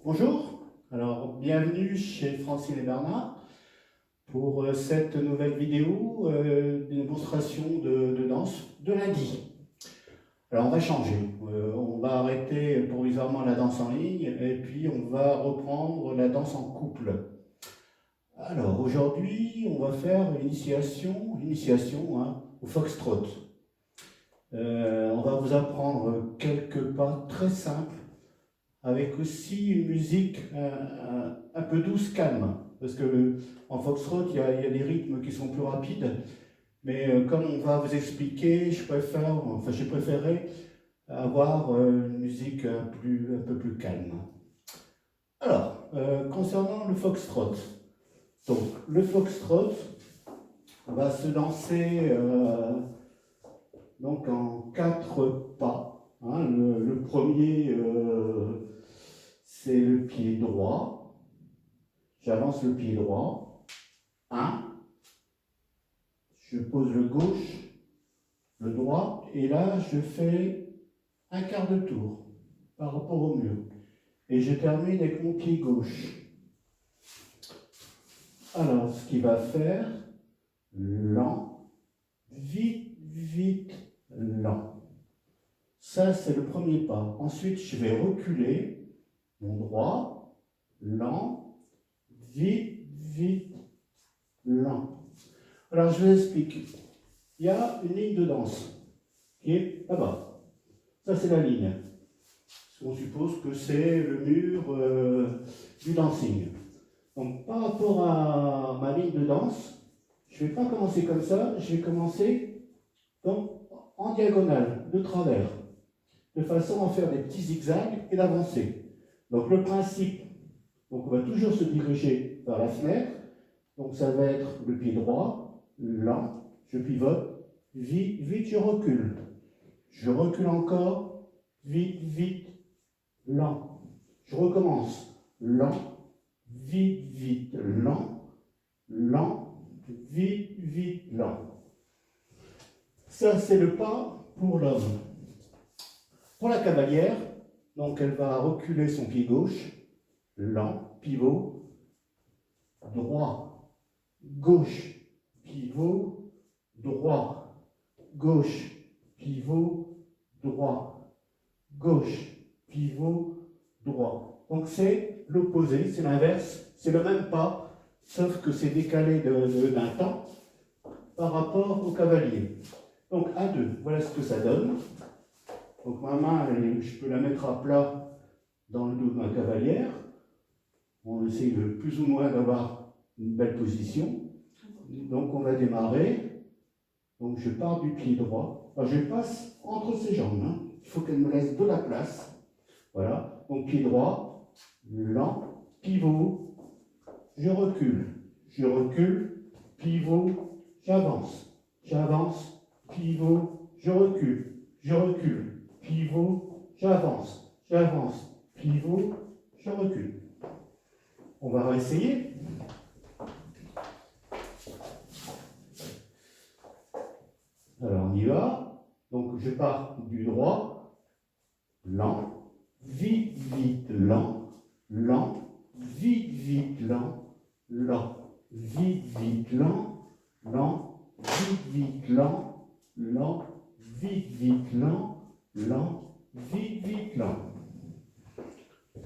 Bonjour, alors bienvenue chez Francine et Bernard pour cette nouvelle vidéo de démonstration de danse de lundi. Alors on va changer, on va arrêter provisoirement la danse en ligne et puis on va reprendre la danse en couple. Alors aujourd'hui on va faire initiation au foxtrot. On va vous apprendre quelques pas très simples avec aussi une musique un peu douce, calme. Parce que en foxtrot, il y a des rythmes qui sont plus rapides. Mais comme on va vous expliquer, j'ai préféré avoir une musique un peu plus calme. Alors, concernant le foxtrot. Donc, le foxtrot va se danser donc en 4 pas. Hein, le premier, c'est le pied droit. J'avance le pied droit. 1. Je pose le gauche, le droit, et là, je fais un quart de tour par rapport au mur. Et je termine avec mon pied gauche. Alors, ce qu'il va faire, lent, vite, vite, lent. Ça, c'est le premier pas. Ensuite, je vais reculer mon droit, lent, vite, vite, lent. Alors, je vous explique. Il y a une ligne de danse qui est là-bas. Ça, c'est la ligne. On suppose que c'est le mur du dancing. Donc, par rapport à ma ligne de danse, je ne vais pas commencer comme ça, je vais commencer donc, en diagonale, de travers, de façon à faire des petits zigzags et d'avancer. Donc, le principe, donc on va toujours se diriger vers la fenêtre. Donc, ça va être le pied droit, lent, je pivote, vite, vite, je recule. Je recule encore, vite, vite, lent. Je recommence, lent, vite, vite, lent, lent, vite, vite, lent. Ça, c'est le pas pour l'homme. Pour la cavalière, donc elle va reculer son pied gauche, lent, pivot, droit, gauche, pivot, droit, gauche, pivot, droit, gauche, pivot, droit. Donc c'est l'opposé, c'est l'inverse, c'est le même pas, sauf que c'est décalé d'un temps par rapport au cavalier. Donc 1, 2, voilà ce que ça donne. Donc ma main, je peux la mettre à plat dans le dos de ma cavalière. On essaie plus ou moins d'avoir une belle position. Donc on va démarrer. Donc je pars du pied droit. Alors je passe entre ses jambes. Hein. Il faut qu'elle me laisse de la place. Voilà. Donc pied droit, lent, pivot, je recule, pivot, j'avance, pivot, je recule, pivot, j'avance, pivot, je recule. On va réessayer. Alors on y va. Donc je pars du droit, lent, vite, vite, lent, lent, vite, vite, lent, lent, vite, vite, lent, lent, vite, vite, lent, lent, vite, vite, lent, lent, vite, vite, lent.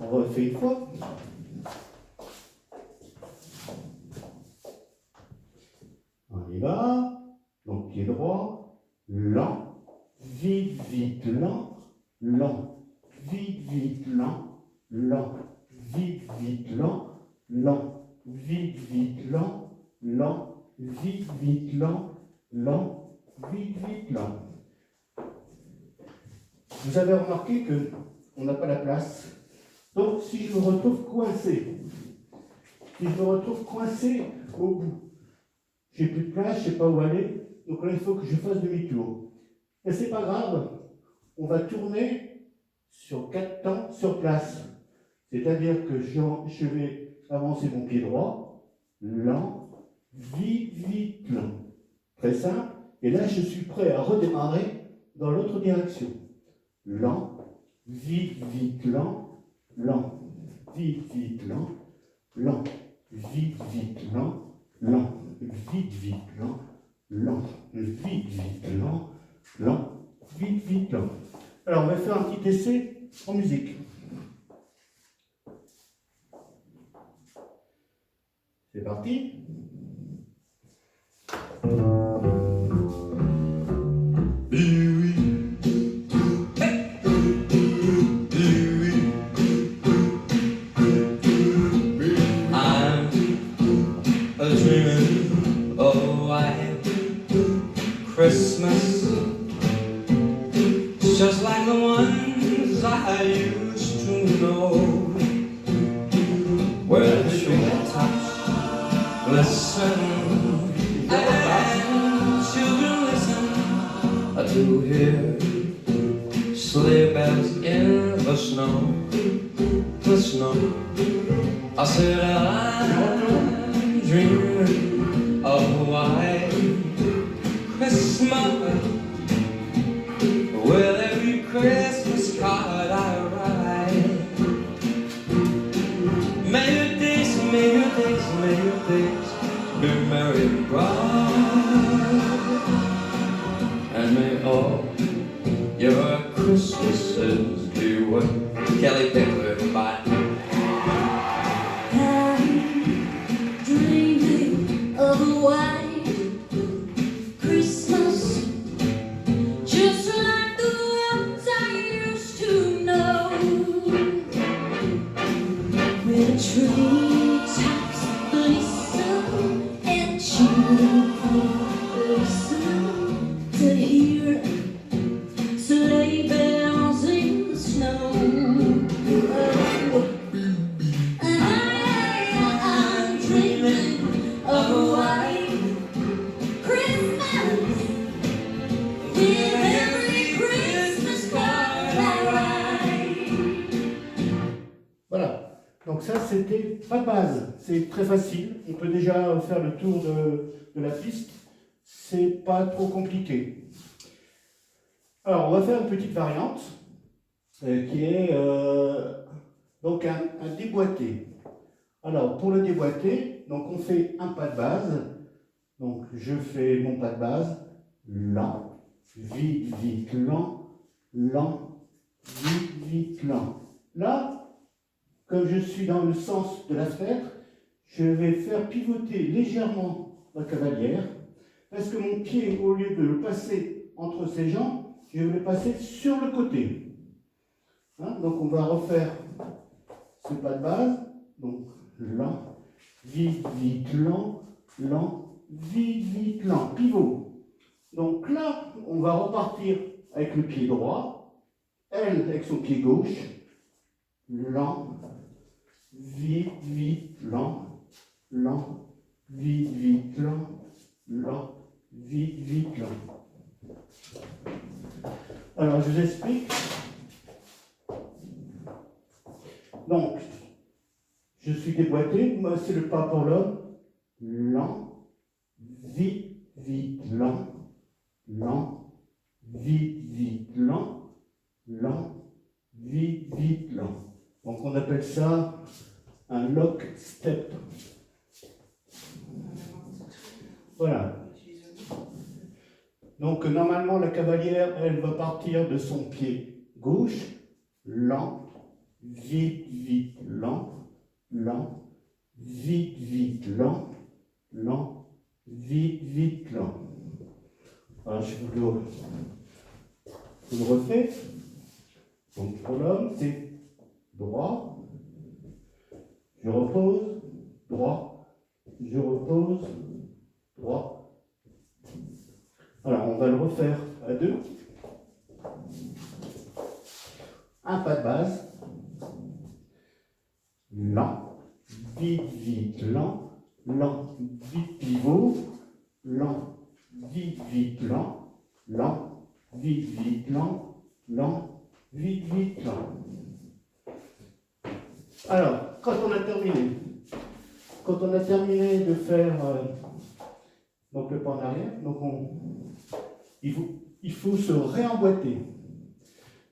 On refait une fois. On y va. Donc pied droit, lent, vite, vite, lent, lent, vite, vite, lent, lent, vite, vite, lent, lent, vite, vite, lent, lent, vite, vite, lent, lent, vite, vite, lent. Vous avez remarqué qu'on n'a pas la place. Donc si je me retrouve coincé, au bout, j'ai plus de place, je ne sais pas où aller, donc là il faut que je fasse demi-tour. Et c'est pas grave, on va tourner sur 4 temps sur place. C'est-à-dire que je vais avancer mon pied droit, lent, vite, vite, lent. Très simple. Et là, je suis prêt à redémarrer dans l'autre direction. Lent, vite, vite, lent, lent, vite, vite, lent, lent, vite, vite, lent, lent, vite, vite, lent, lent, vite, vite, lent, lent, vite, vite, lent. Alors, on va faire un petit essai en musique. C'est parti. Christmas, just like the ones I used to know, where the treetops glisten and children listen to hear sleigh bells in the snow, the snow. I said I'm dreaming of a white Christmas, with every Christmas card I write. May your days, may your days, may your days be merry and bright, and may all your Christmases be what Kelly Pickler by. I'm dreaming of a white Christmas, just like the ones I used to know, where the treetops glisten and children listen to hear sleigh bells in the snow. I'm dreaming of a white Christmas, with every Christmas card I write. Voilà. Donc ça, c'était pas de base. C'est très facile. On peut déjà faire le tour de la piste. C'est pas trop compliqué. Alors, on va faire une petite variante qui est donc un déboîté. Alors, pour le déboîté, donc on fait un pas de base. Donc, je fais mon pas de base, lent, vite, vite, lent, lent, vite, vite, lent. Là, comme je suis dans le sens de la fenêtre, je vais faire pivoter légèrement la cavalière, parce que mon pied, au lieu de le passer entre ses jambes, je vais le passer sur le côté. Hein, donc, on va refaire ce pas de base. Donc, lent, vite, vite, lent, lent, vite, vite, lent, pivot. Donc là, on va repartir avec le pied droit, elle avec son pied gauche, lent, vite, vite, lent, lent, vite, vite, lent, lent, vite, vite, lent. Alors, je vous explique. Donc, je suis déboîté, moi c'est le pas pour l'homme, lent, vite, vite, lent, lent, vite, vite, lent, lent, vite, vite, lent. Donc on appelle ça un lock step. Voilà. Donc normalement la cavalière, elle va partir de son pied gauche, lent, vite, vite, lent, lent, vite, vite, lent, lent, vite, vite, lent. Alors, je vous le refais. Donc, pour l'homme, c'est droit, je repose, droit, je repose, droit. Alors, on va le refaire à deux. Un pas de base, lent, vite, vite, lent, lent, vite, pivot, lent, vite, vite, lent, lent, vite, vite, lent, lent, vite, vite, lent. Alors, quand on a terminé de faire donc le pas en arrière, donc il faut se réemboîter.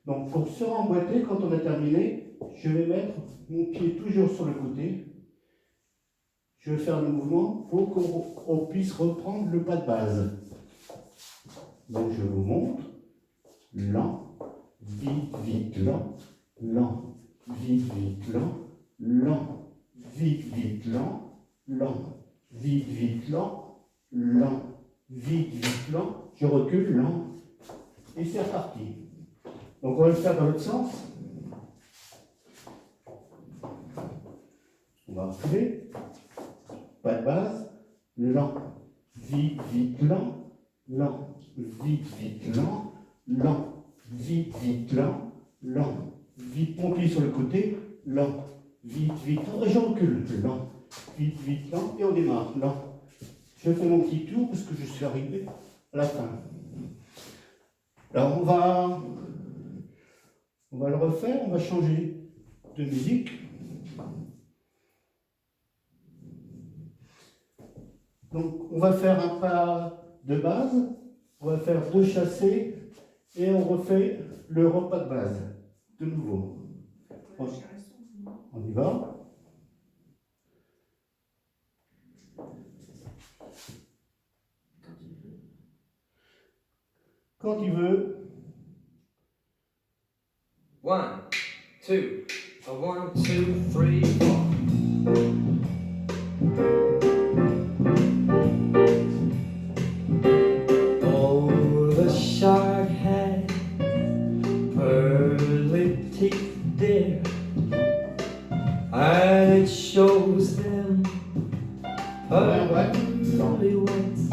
Donc pour se remboîter, quand on a terminé, je vais mettre mon pied toujours sur le côté. Je vais faire le mouvement pour qu'on puisse reprendre le pas de base. Donc je vous montre. Lent, vite, vite, lent, lent, vite, vite, lent, lent, vite, vite, lent, lent, vite, vite, lent, lent, vite, vite, lent. Je recule, lent. Et c'est reparti. Donc on va le faire dans l'autre sens. On va reculer. Pas de base. Lent. Vite, vite, lent. Lent. Vite, vite, lent. Lent. Vite, vite, lent. Lent. Vite, mon pied sur le côté. Lent. Vite, vite, lent. Et je recule. Lent. Vite, vite, lent. Et on démarre. Lent. Je fais mon petit tour parce que je suis arrivé à la fin. Alors on va le refaire, on va changer de musique. Donc on va faire un pas de base, on va faire 2 chassés et on refait le repas de base de nouveau. On y va. Quand il veut. 1, 2, 1, 2, 3, 4. Oh, the shark had pearly teeth, dear, and it shows them pearly whites.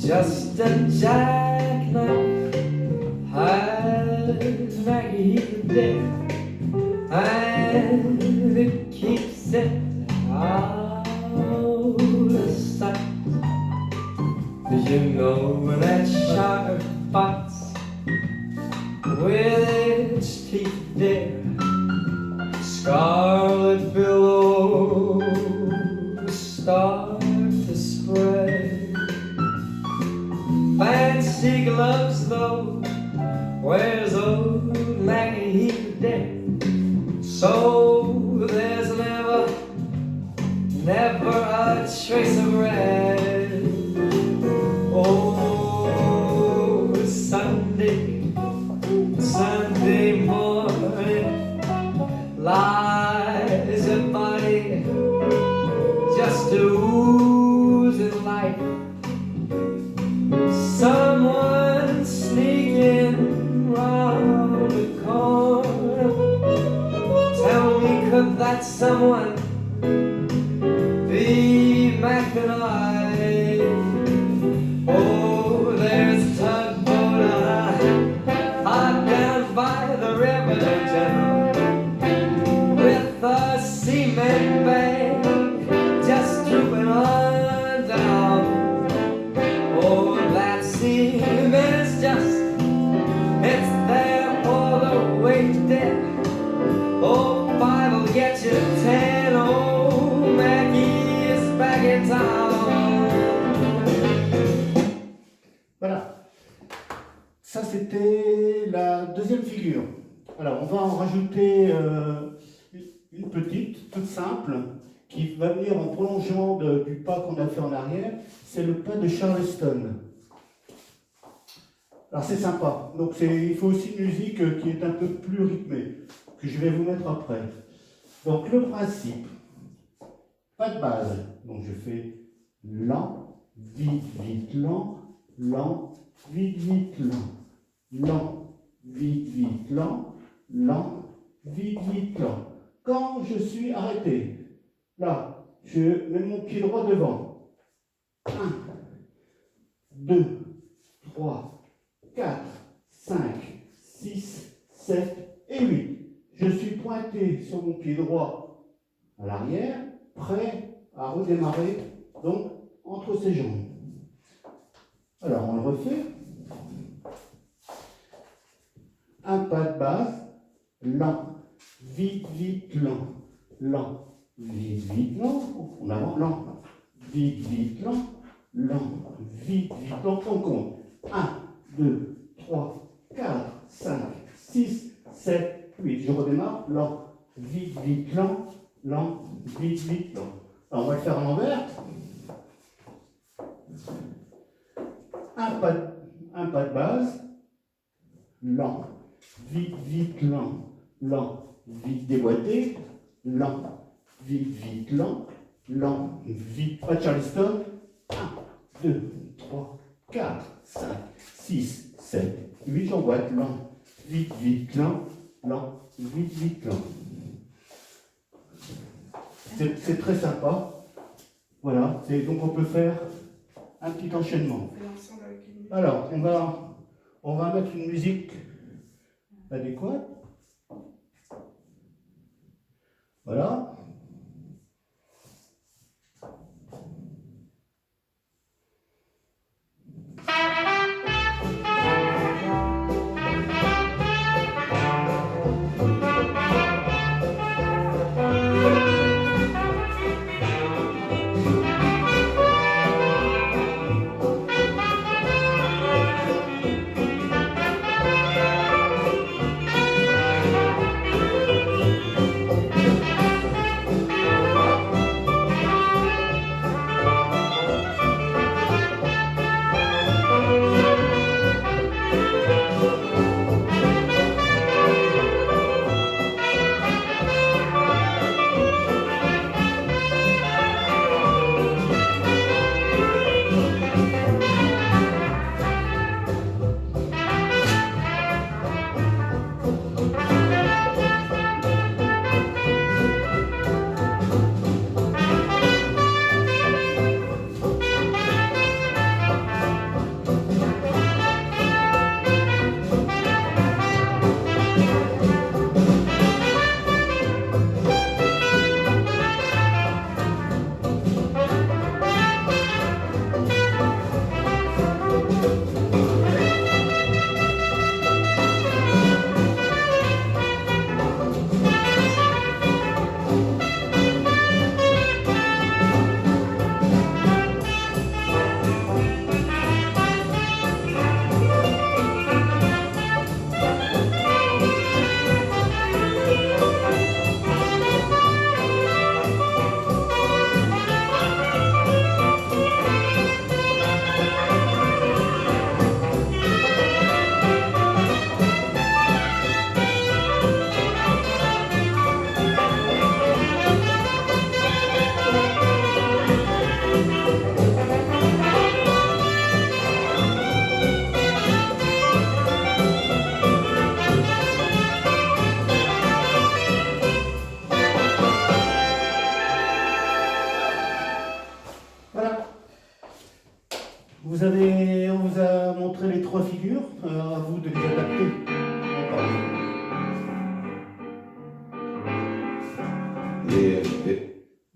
Just a jackknife had Maggie there, and it keeps it out of sight. You know that shark fights with its teeth, dear. Scarlet billows start to spread. Fancy gloves though wears old Maggie dead. So there's never a trace of red. Oh, Sunday morning lies a body just oozing life. Someone sneaking round the corner. Tell me, could that someone be McIntyre? Oh, there's a tugboat hot down by the river, with a cement bag just drooping on down. Oh, that cement's just, it's there for the weight dead. Oh, 5 will get you 10. Oh, Maggie is back in town. Voilà. Ça, c'était la deuxième figure. Alors, on va en rajouter une petite, toute simple, qui va venir en prolongement du pas qu'on a fait en arrière. C'est le pas de Charleston. Alors, c'est sympa. Donc, il faut aussi une musique qui est un peu plus rythmée, que je vais vous mettre après. Donc, le principe, pas de base. Donc, je fais lent, vite, vite, lent, lent, vite, vite, lent, lent, vite, vite, lent, lent, vite, vite, lent. Quand je suis arrêté, là, je mets mon pied droit devant. 1, 2, 3, 4, 5, 6, 7 et 8. Je suis pointé sur mon pied droit à l'arrière, prêt à redémarrer, donc entre ses jambes. Alors, on le refait. Un pas de base, lent, vite, vite, lent, lent, vite, vite, lent, en avant, lent, vite, vite, lent, lent, vite, vite, lent, on compte. 1, 2, 3, 4, 5, 6, 7, 8. Je redémarre. Lent, vite, vite, lent, vite, vite, lent. Alors, on va le faire à l'envers. Un pas de base. Lent, vite, vite, lent, vite déboîté, lent, vite, vite, lent, vite, pas de Charleston. 1, 2, 3, 4, 5, 6, 7, 8, j'emboîte, lent, vite, vite, lent, vite, vite, lent. C'est très sympa. Voilà, donc on peut faire un petit enchaînement. Alors, on va mettre une musique adéquate. Voilà. On vous a montré les trois figures, à vous de les adapter.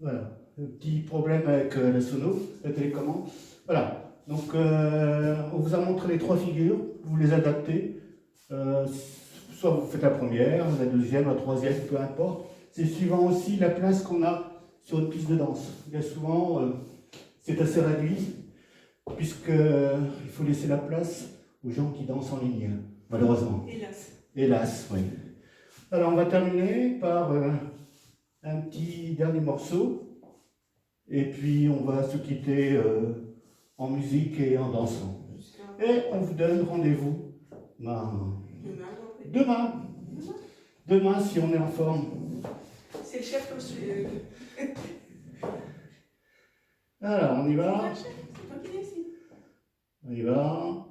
Voilà, un petit problème avec la sono, la télécommande. Voilà, donc on vous a montré les trois figures, vous les adaptez. Soit vous faites la première, la deuxième, la troisième, peu importe. C'est suivant aussi la place qu'on a sur une piste de danse. Il y a souvent, c'est assez réduit, puisqu'il faut laisser la place aux gens qui dansent en ligne, malheureusement. Hélas. Hélas, oui. Alors on va terminer par un petit dernier morceau, et puis on va se quitter en musique et en dansant. Et on vous donne rendez-vous demain, si on est en forme. C'est le chef aussi. Alors, on y va. C'est toi qui décide. On y va.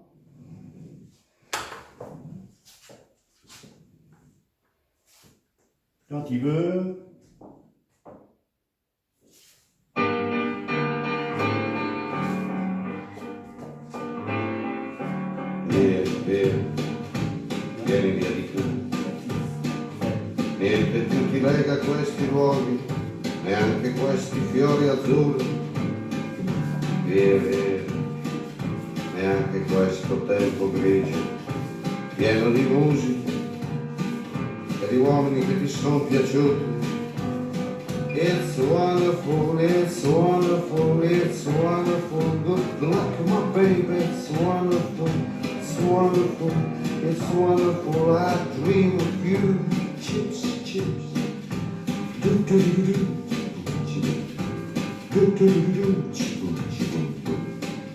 Quand il veut. Vieni via di tu. Niente più ti lega a questi luoghi, neanche questi fiori azzurri. Via, via, neanche questo tempo grigio, pieno di musica e di uomini che ti sono piaciuti. It's wonderful, it's wonderful, it's wonderful, good luck my baby, it's wonderful, it's wonderful, it's wonderful. I dream of you. Chips, chips. Do do do do. Do do do do.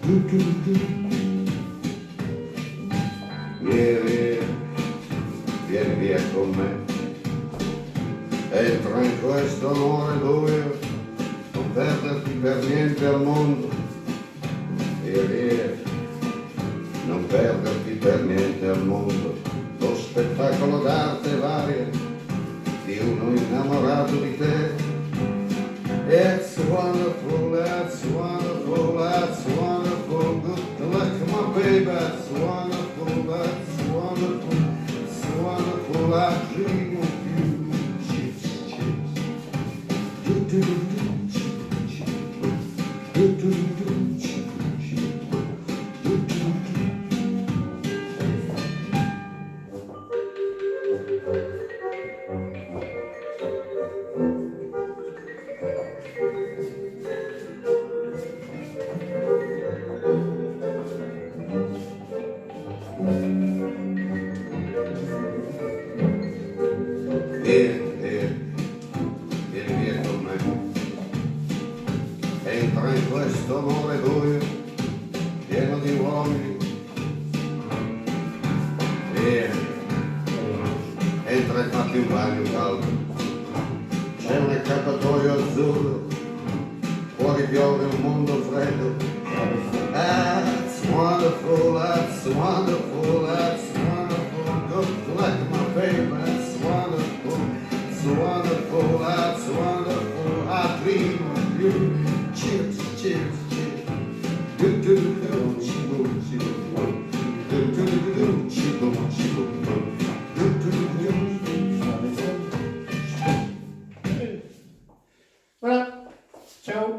Do do do. Vieni, vieni via con me. Entra in questo amore buio, non perderti per niente al mondo. Vieni, non perderti per niente al mondo. Lo spettacolo d'arte varia di uno innamorato di te. It's wonderful, that's wonderful, that's wonderful. Good luck, my baby, that's wonderful, that's wonderful, it's wonderful. I dream of you. Chips, chips. Do do do do. Do do do do. Do do do. Vieni via con me. Entra in questo amore buio, pieno di uomini. Vieni, entra e fatti un bagno caldo. C'è un accappatoio azzurro, fuori piove un mondo freddo. That's wonderful, that's wonderful, that's wonderful. Good luck, my baby, that's wonderful, it's wonderful, that's wonderful. I dream of you. Cheers, cheers, cheers. Do do do do, chibo, chibo. Do do do do, chibo, chibo. Do do do do. Voilà. Ciao.